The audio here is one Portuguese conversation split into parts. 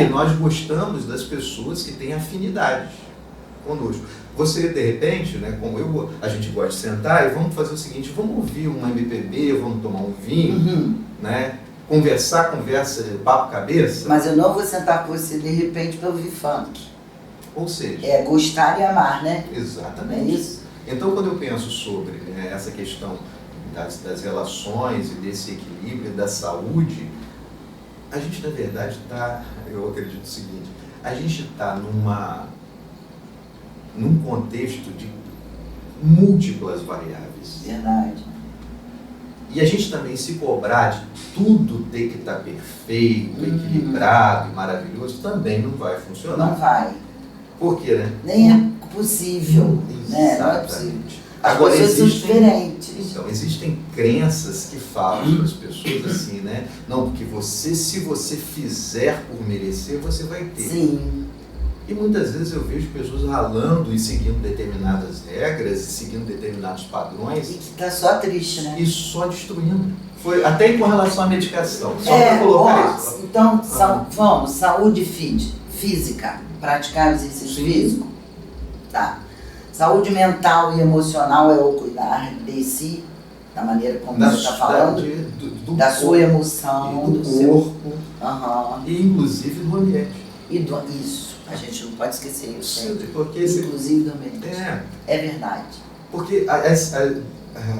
Porque nós gostamos das pessoas que têm afinidades conosco. Você, de repente, né, como eu, a gente gosta de sentar e vamos fazer o seguinte, vamos ouvir um MPB, vamos tomar um vinho, né? Conversar, papo cabeça. Mas eu não vou sentar com você de repente para ouvir funk. Ou seja... É gostar e amar, né? Exatamente. É isso? Então, quando eu penso sobre, né, essa questão das relações e desse equilíbrio, da saúde, a gente, na verdade, está, eu acredito o seguinte, a gente está num contexto de múltiplas variáveis. Verdade. E a gente também se cobrar de tudo ter que estar perfeito, equilibrado e maravilhoso, também não vai funcionar. Não vai. Por quê, né? Nem é possível. Né? Não é possível. As Agora, pessoas são diferentes. Então, existem crenças que falam para as pessoas assim, né? Não, porque se você fizer por merecer, você vai ter. Sim. E muitas vezes eu vejo pessoas ralando e seguindo determinadas regras, e seguindo determinados padrões. E que está só triste, né? E só destruindo. Foi até com relação à medicação. Só para colocar isso. Então, vamos, saúde física, praticar exercício físico. Tá. Saúde mental e emocional é o cuidar de si, da maneira como você está falando, da sua emoção, do corpo, e inclusive do ambiente. Isso, a gente não pode esquecer isso. Porque inclusive do ambiente. É verdade. Porque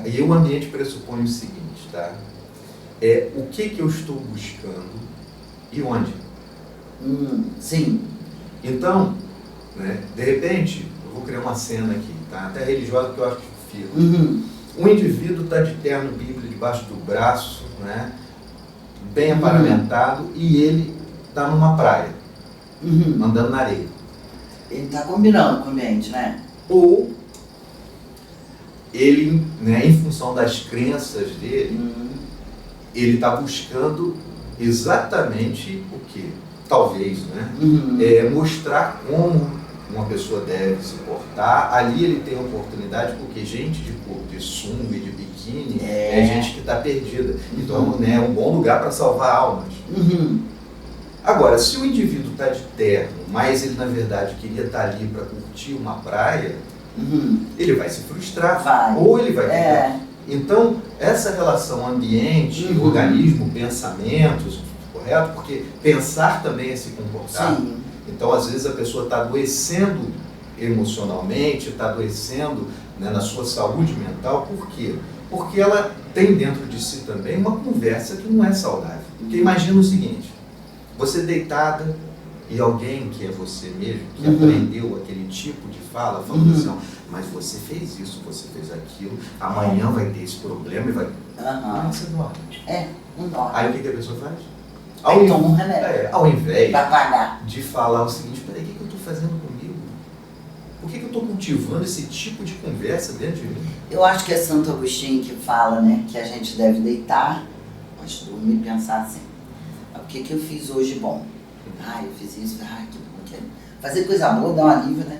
e o ambiente pressupõe o seguinte, tá? O que eu estou buscando e onde? Sim. Então, né, de repente, eu vou criar uma cena aqui, tá? Até religiosa, que eu acho que fica. Um indivíduo está de terno bíblico debaixo do braço, né, bem aparamentado, e ele está numa praia, andando na areia. Ele está combinando com o ambiente, né? Ou ele, né, em função das crenças dele, ele está buscando exatamente o que? Talvez, né? Mostrar como uma pessoa deve se portar. Ali ele tem oportunidade, porque gente de sunga e de biquíni é gente que está perdida. Então, né, é um bom lugar para salvar almas. Agora, se o indivíduo está de terno, mas ele na verdade queria estar ali para curtir uma praia, ele vai se frustrar. Ou ele vai ficar. Então, essa relação ambiente, organismo, pensamentos, correto? Porque pensar também é se comportar. Sim. Então, às vezes, a pessoa está adoecendo emocionalmente, está adoecendo, né, na sua saúde mental. Por quê? Porque ela tem dentro de si também uma conversa que não é saudável. Porque imagina o seguinte, você deitada e alguém que é você mesmo, que aprendeu aquele tipo de fala, falando assim, mas você fez isso, você fez aquilo, amanhã vai ter esse problema e vai... Você dorme. Não dorme. Aí o que a pessoa faz? Aí toma um remédio. Ao invés pagar. de falar o seguinte, peraí, o que eu estou fazendo comigo? Por que eu estou cultivando esse tipo de conversa dentro de mim? Eu acho que é Santo Agostinho que fala, né, que a gente deve deitar, antes de dormir, e pensar assim, o que eu fiz hoje bom? Eu fiz isso, que bom. Fazer coisa boa dá um alívio, né?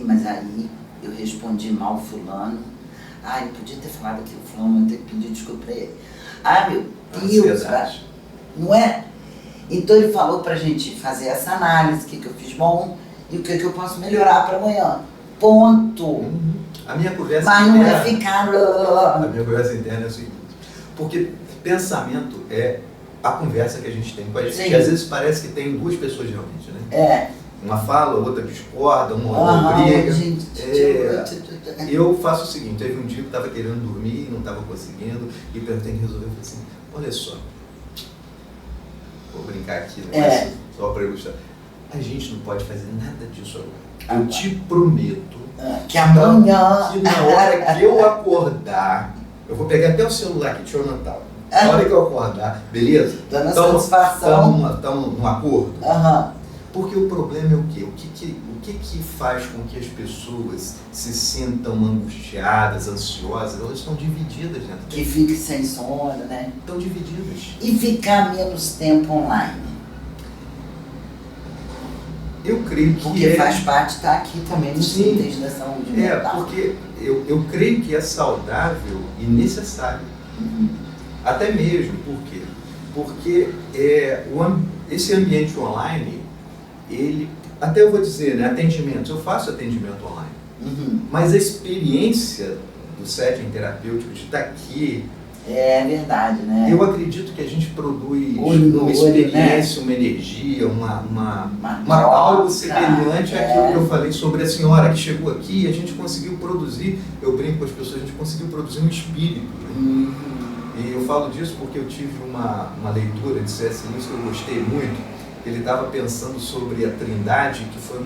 Mas aí eu respondi mal fulano. Eu podia ter falado aquilo, fulano, eu tenho que pedir desculpa pra ele. Meu Deus, não é? Então ele falou pra gente fazer essa análise, o que eu fiz bom e o que eu posso melhorar para amanhã. Ponto. A minha conversa Mas não é ficar... A minha conversa interna é o seguinte, porque pensamento é a conversa que a gente tem com a gente, que às vezes parece que tem duas pessoas realmente, né? Uma fala, outra discorda, uma briga. Eu faço o seguinte, teve um dia que eu estava querendo dormir, não estava conseguindo, e perguntei que resolver, eu falei assim, olha só, vou brincar aqui, né? Só para ilustrar, a gente não pode fazer nada disso agora. Eu te prometo que amanhã, que na hora que eu acordar, eu vou pegar até o celular aqui, deixa eu anotar. Na hora que eu acordar, beleza? Dando satisfação. Estamos num acordo? Porque o problema é o quê? O que faz com que as pessoas se sintam angustiadas, ansiosas? Elas estão divididas dentro. Que fique sem sono, né? Estão divididas. E ficar menos tempo online? Eu creio que porque faz parte, está aqui também no síntese da saúde mental. Porque eu creio que é saudável e necessário. Até mesmo, por quê? Porque esse ambiente online, ele, até eu vou dizer, né, atendimentos, eu faço atendimento online, mas a experiência do setting terapêutico de estar aqui, é verdade, né? eu acredito que a gente produz uma experiência, né? uma energia, algo semelhante àquilo que eu falei sobre a senhora que chegou aqui e a gente conseguiu produzir, eu brinco com as pessoas, a gente conseguiu produzir um espírito. E eu falo disso porque eu tive uma leitura de C.S. Lewis que eu gostei muito. Ele estava pensando sobre a Trindade, que foi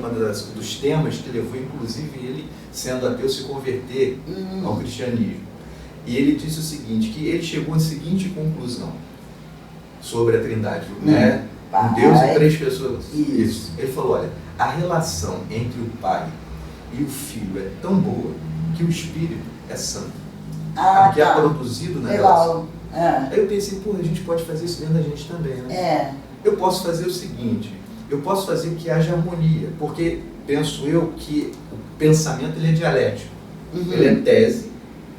dos temas que levou, inclusive, ele, sendo ateu, se converter ao cristianismo. E ele disse o seguinte, que ele chegou à seguinte conclusão sobre a Trindade, né? Um Deus e três pessoas. Isso. Ele falou, olha, a relação entre o Pai e o Filho é tão boa que o Espírito é santo. Que é produzido na relação. Aí eu pensei, pô, a gente pode fazer isso dentro da gente também, né? Eu posso fazer o seguinte, eu posso fazer que haja harmonia, porque penso eu que o pensamento ele é dialético. Ele é tese,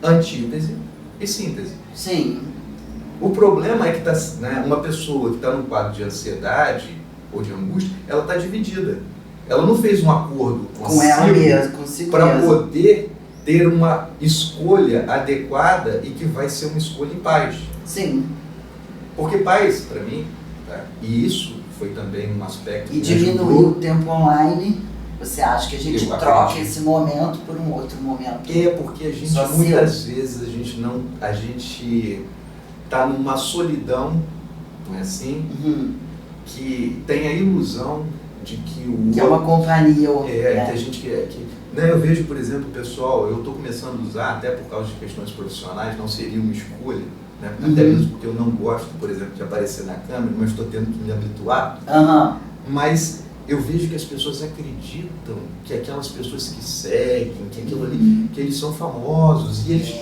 antítese e síntese. Sim. O problema é que uma pessoa que está num quadro de ansiedade ou de angústia, ela está dividida. Ela não fez um acordo com ela mesma, consigo para poder ter uma escolha adequada e que vai ser uma escolha em paz. Sim. Porque paz, para mim, tá? E isso foi também um aspecto que diminuir o tempo online. Você acha que a gente troca esse momento por um outro momento? Porque a gente muitas vezes a gente está numa solidão, não é assim? Que tem a ilusão de que o outro... Que é uma companhia. Que a gente né, eu vejo, por exemplo, pessoal, eu estou começando a usar, até por causa de questões profissionais, não seria uma escolha, né? Até mesmo porque eu não gosto, por exemplo, de aparecer na câmera, mas estou tendo que me habituar. Mas eu vejo que as pessoas acreditam que aquelas pessoas que seguem, que aquilo ali, que eles são famosos e eles...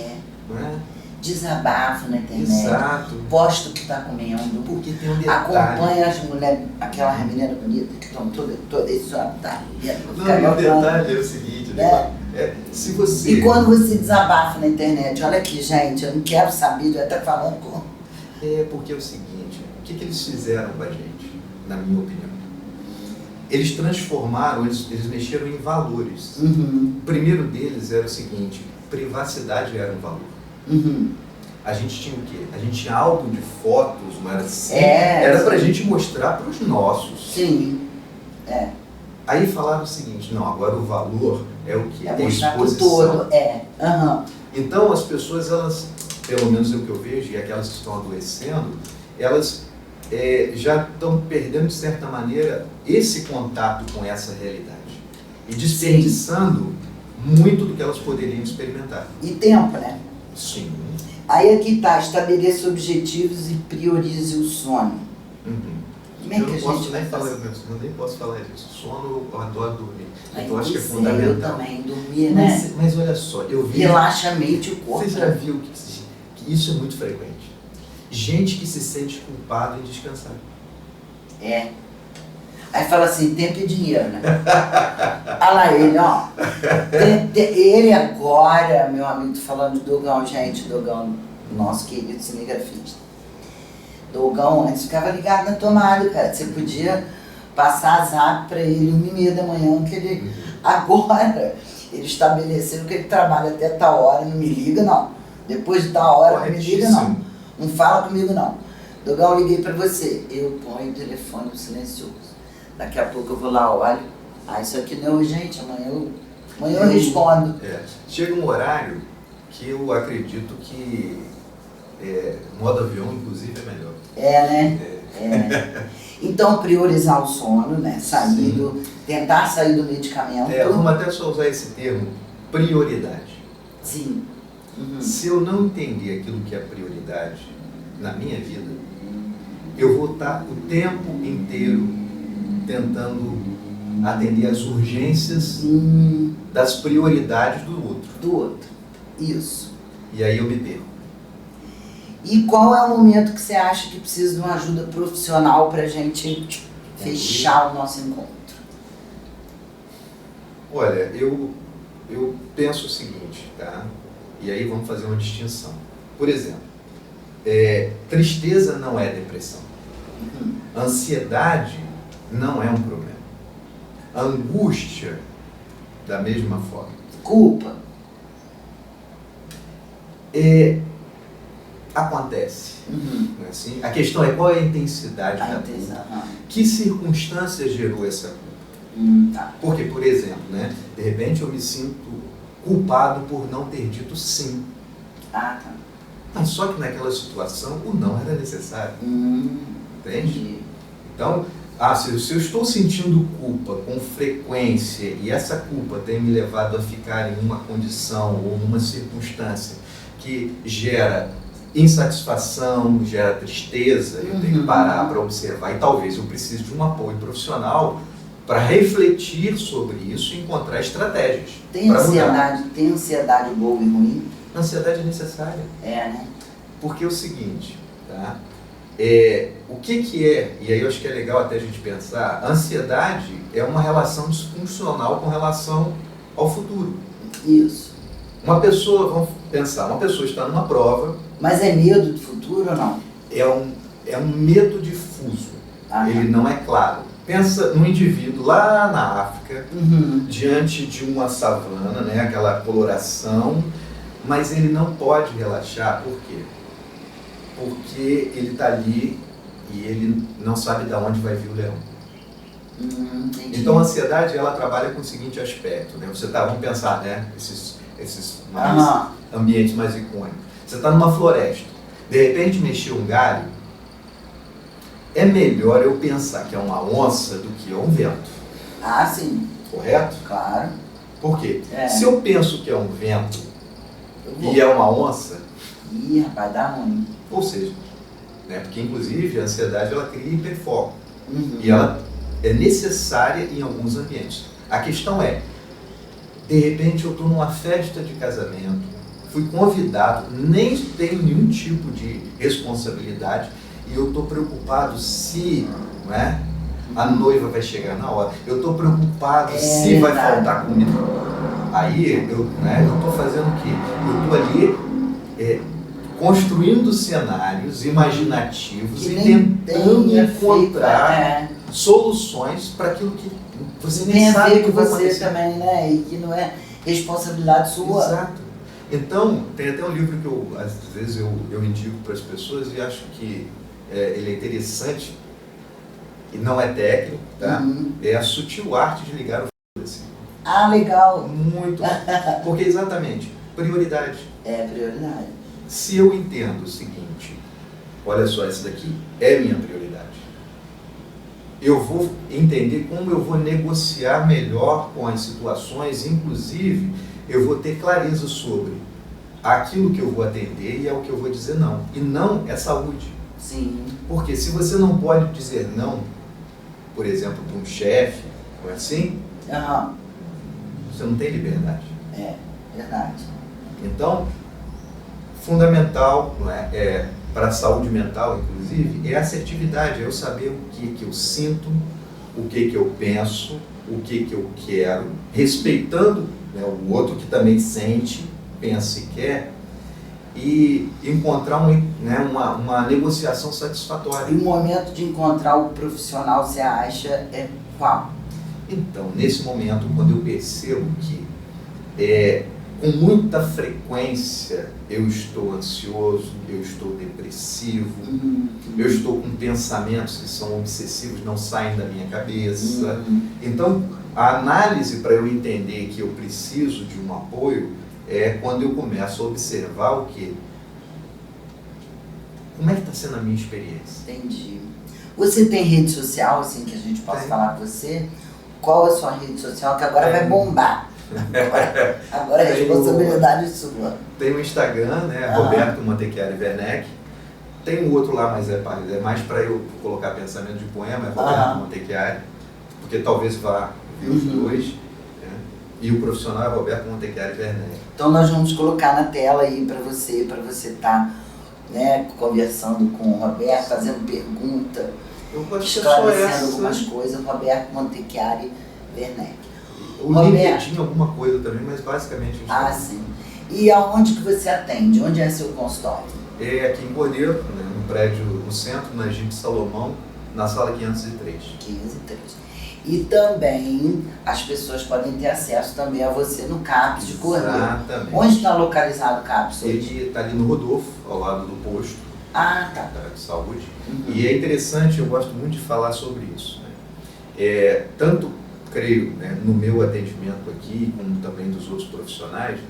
Não é? Desabafo na internet. Exato. Posta o que está comendo. Porque tem um detalhe. Acompanha as mulheres, aquelas meninas bonitas que estão todas isso, tá? Não, o detalhe é o seguinte, né? Se você... E quando você desabafa na internet, olha aqui, gente, eu não quero saber, eu estar falando com... Porque é o seguinte, o que eles fizeram com a gente, na minha opinião? Eles transformaram, eles mexeram em valores. O primeiro deles era o seguinte, privacidade era um valor. A gente tinha o quê? A gente tinha álbum de fotos, não era assim? Era pra gente mostrar para os nossos. Sim. Aí falaram o seguinte, não, agora o valor é o que? É mostrar o todo. Então as pessoas, elas, pelo menos é o que eu vejo, e aquelas que estão adoecendo, elas já estão perdendo, de certa maneira, esse contato com essa realidade. E desperdiçando muito do que elas poderiam experimentar. E tempo, né? Sim. Aí aqui está, estabeleça objetivos e priorize o sono. Como é que a gente vai fazer? Eu nem posso falar disso. Sono, eu adoro dormir. Eu acho que é Eu fundamental. também, dormir, né? Mas olha só, eu vi... Relaxa a mente e o corpo. Você já viu que isso é muito frequente? Gente que se sente culpado em descansar. Aí fala assim, tempo e dinheiro, né? Olha lá ele, ó. Ele agora, meu amigo, tô falando do Dogão, gente, Dogão, nosso querido cinegrafista. Dogão, antes ficava ligado na tomada, cara. Você podia passar zap pra ele 1h30 da manhã, que ele... Agora, ele estabeleceu que ele trabalha até tal hora, não me liga, não. Depois de tal hora, não me liga, não. Não fala comigo, não. Dogão, liguei pra você. Eu ponho o telefone no silencioso. Daqui a pouco eu vou lá, olho. Isso aqui não é urgente, amanhã eu respondo. Chega um horário que eu acredito que modo avião, inclusive, é melhor. Né? Então, priorizar o sono, né? Tentar sair do medicamento. Vamos até só usar esse termo, prioridade. Sim. Se eu não entender aquilo que é prioridade na minha vida, eu vou estar o tempo inteiro tentando atender às urgências das prioridades do outro. Isso. E aí eu me perco. E qual é o momento que você acha que precisa de uma ajuda profissional para a gente fechar o nosso encontro? Olha, eu penso o seguinte, tá? E aí vamos fazer uma distinção. Por exemplo, tristeza não é depressão. Ansiedade não é um problema. Angústia, da mesma forma. Culpa. Acontece. Não é assim? A questão é qual é a intensidade da culpa. Que circunstância gerou essa culpa? Tá. Porque, por exemplo, né, de repente eu me sinto culpado por não ter dito sim. Tá. Mas só que naquela situação o não era necessário. Entende? Então, se eu estou sentindo culpa com frequência e essa culpa tem me levado a ficar em uma condição ou numa circunstância que gera insatisfação, gera tristeza, eu tenho que parar para observar e talvez eu precise de um apoio profissional para refletir sobre isso e encontrar estratégias. Tem ansiedade boa e ruim? A ansiedade é necessária. Né? Porque é o seguinte, tá? O que é, e aí eu acho que é legal até a gente pensar, a ansiedade é uma relação disfuncional com relação ao futuro. Isso. Uma pessoa, vamos pensar, uma pessoa está numa prova... Mas é medo do futuro ou não? É um medo difuso, ele não é claro. Pensa num indivíduo lá na África, diante de uma savana, né, aquela coloração, mas ele não pode relaxar, por quê? Porque ele está ali e ele não sabe de onde vai vir o leão. Então a ansiedade, ela trabalha com o seguinte aspecto, né? Vamos pensar, né, esses ambientes mais icônicos. Você está numa floresta, de repente mexeu um galho, é melhor eu pensar que é uma onça do que é um vento. Sim. Correto? Claro. Por quê? Se eu penso que é um vento e é uma onça... vai dar ruim. Ou seja, né, porque inclusive a ansiedade ela cria hiperfoco. E ela é necessária em alguns ambientes. A questão é, de repente eu estou numa festa de casamento, fui convidado, nem tenho nenhum tipo de responsabilidade e eu estou preocupado se, não é, a noiva vai chegar na hora. Eu estou preocupado se vai faltar comida. Aí eu estou fazendo o quê? Eu estou ali construindo cenários imaginativos e tentando encontrar soluções para aquilo que você nem sabe que vai acontecer. Você também, né? E que não é responsabilidade sua. Exato. Então, tem até um livro que às vezes eu indico para as pessoas e acho que ele é interessante e não é técnico, tá? É A Sutil Arte de Ligar o Foda-se. Legal. Muito. Porque exatamente, prioridade. Prioridade. Se eu entendo o seguinte, olha só, essa daqui é minha prioridade. Eu vou entender como eu vou negociar melhor com as situações, inclusive eu vou ter clareza sobre aquilo que eu vou atender e é o que eu vou dizer não. E não é saúde. Sim. Porque se você não pode dizer não, por exemplo, para um chefe, não é assim? Você não tem liberdade. Verdade. Então, fundamental, não é, para a saúde mental, inclusive, é a assertividade, é eu saber o que eu sinto, o que eu penso, o que eu quero, respeitando, né, o outro que também sente, pensa e quer, e encontrar uma negociação satisfatória. E o momento de encontrar o profissional, você acha, é qual? Então, nesse momento, quando eu percebo que com muita frequência eu estou ansioso, eu estou depressivo, eu estou com pensamentos que são obsessivos, não saem da minha cabeça. Então, a análise para eu entender que eu preciso de um apoio é quando eu começo a observar o quê? Como é que está sendo a minha experiência? Entendi. Você tem rede social, assim, que a gente possa falar com você? Qual é a sua rede social que agora vai bombar? Agora é responsabilidade sua. Tem o Instagram, né? Roberto Montechiari Werneck. Tem um outro lá, mas é mais para eu colocar pensamento de poema, é Roberto Montechiari, porque talvez vá ver os dois. Né? E o profissional é Roberto Montechiari Werneck. Então nós vamos colocar na tela aí para você estar conversando com o Roberto, fazendo pergunta, esclarecendo algumas coisas. Roberto Montechiari Werneck. O LinkedIn, alguma coisa também, mas basicamente... sim. E aonde que você atende? Onde é seu consultório? É aqui em Boreiro, né, no prédio no centro, na Egito Salomão, na sala 503. 503. E também as pessoas podem ter acesso também a você no CAPS de Cordeiro. Exatamente. Onde está localizado o CAPS hoje? Ele está ali no Rodolfo, ao lado do posto Ah, tá. de saúde. E é interessante, eu gosto muito de falar sobre isso, né? Tanto, creio, né, no meu atendimento aqui, como também dos outros profissionais,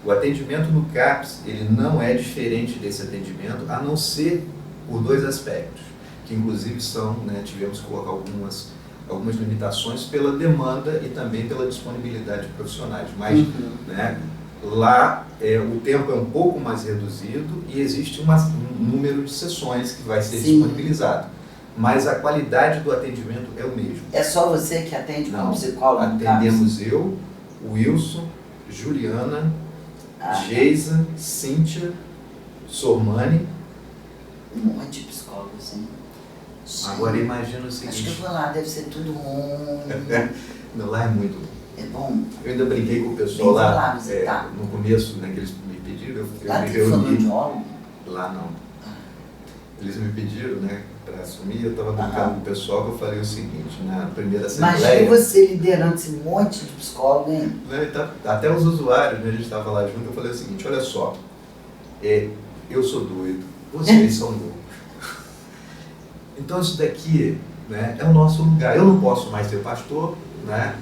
o atendimento no CAPS, ele não é diferente desse atendimento, a não ser por dois aspectos, que inclusive são, né, tivemos que colocar algumas limitações pela demanda e também pela disponibilidade de profissionais. Mas né, lá o tempo é um pouco mais reduzido e existe um número de sessões que vai ser disponibilizado. Mas a qualidade do atendimento é o mesmo. É só você que atende como Não, psicólogo? atendemos eu, Wilson, Juliana, Geisa, Cíntia, Sormani. Um monte de psicólogos, hein? Agora imagina o seguinte. Acho que eu vou lá, deve ser tudo ruim. Não, lá é muito bom. É bom? Eu ainda brinquei com o pessoal lá, visitar. No começo, né, que eles me pediram, eu lá me tem reuni. fonoaudiólogo? Lá não. Eles me pediram, né, para assumir, eu estava brincando com o pessoal, que eu falei o seguinte, na primeira assembleia... Imagina você liderando esse monte de psicólogo, hein? Né, até os usuários, né, a gente estava lá junto, eu falei o seguinte, olha só, eu sou doido, vocês são loucos. Então isso daqui, né, é o nosso lugar. Eu não posso mais ser pastor, né,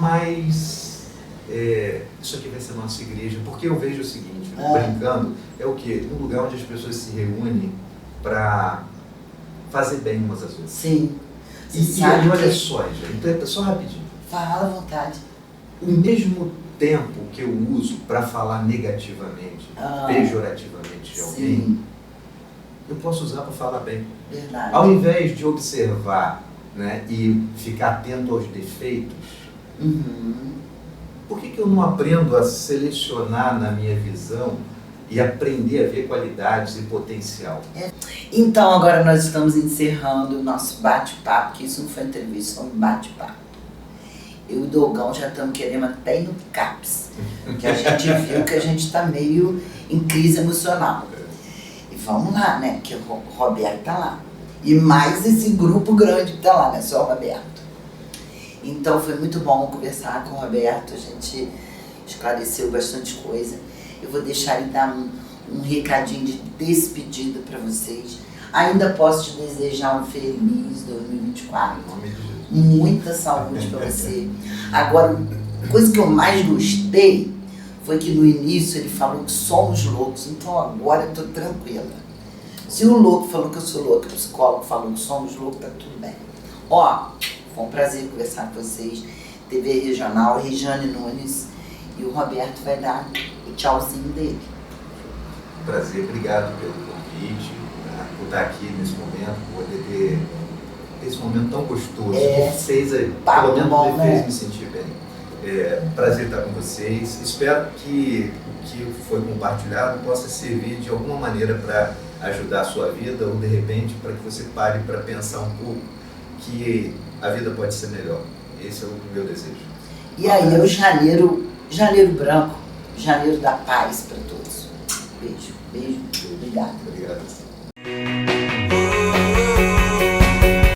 mas isso aqui vai ser a nossa igreja, porque eu vejo o seguinte, brincando, é o quê? Um lugar onde as pessoas se reúnem para fazer bem umas às outras. Sim. E olha só, gente, só rapidinho. Fala à vontade. O mesmo tempo que eu uso para falar negativamente, pejorativamente de alguém, eu posso usar para falar bem. Verdade. Ao invés de observar, né, e ficar atento aos defeitos, por que eu não aprendo a selecionar na minha visão e aprender a ver qualidades e potencial? Então agora nós estamos encerrando o nosso bate-papo, que isso não foi entrevista, foi um bate-papo. Eu e o Dogão já estamos querendo até ir no CAPS, porque a gente viu que a gente está meio em crise emocional. E vamos lá, né? Porque o Roberto está lá. E mais esse grupo grande que está lá, não é só o Roberto. Então foi muito bom conversar com o Roberto, a gente esclareceu bastante coisa. Eu vou deixar ele dar um recadinho de despedida para vocês. Ainda posso te desejar um feliz 2024. Em nome de Jesus. Muita saúde para você. Agora, a coisa que eu mais gostei foi que no início ele falou que somos loucos, então agora eu estou tranquila. Se o louco falou que eu sou louca, o psicólogo falou que somos loucos, tá tudo bem. Ó, foi um prazer conversar com vocês. TV Regional, Regiane Nunes, e o Roberto vai dar o tchauzinho dele. Prazer, obrigado pelo convite, né, por estar aqui nesse momento, por poder ter esse momento tão gostoso, que fez, pelo menos me fez me sentir bem. Prazer estar com vocês. Espero que o que foi compartilhado possa servir de alguma maneira para ajudar a sua vida, ou de repente para que você pare para pensar um pouco que a vida pode ser melhor. Esse é o meu desejo. E aí é o janeiro branco, janeiro da paz para todos. Beijo, beijo, obrigado. Obrigado.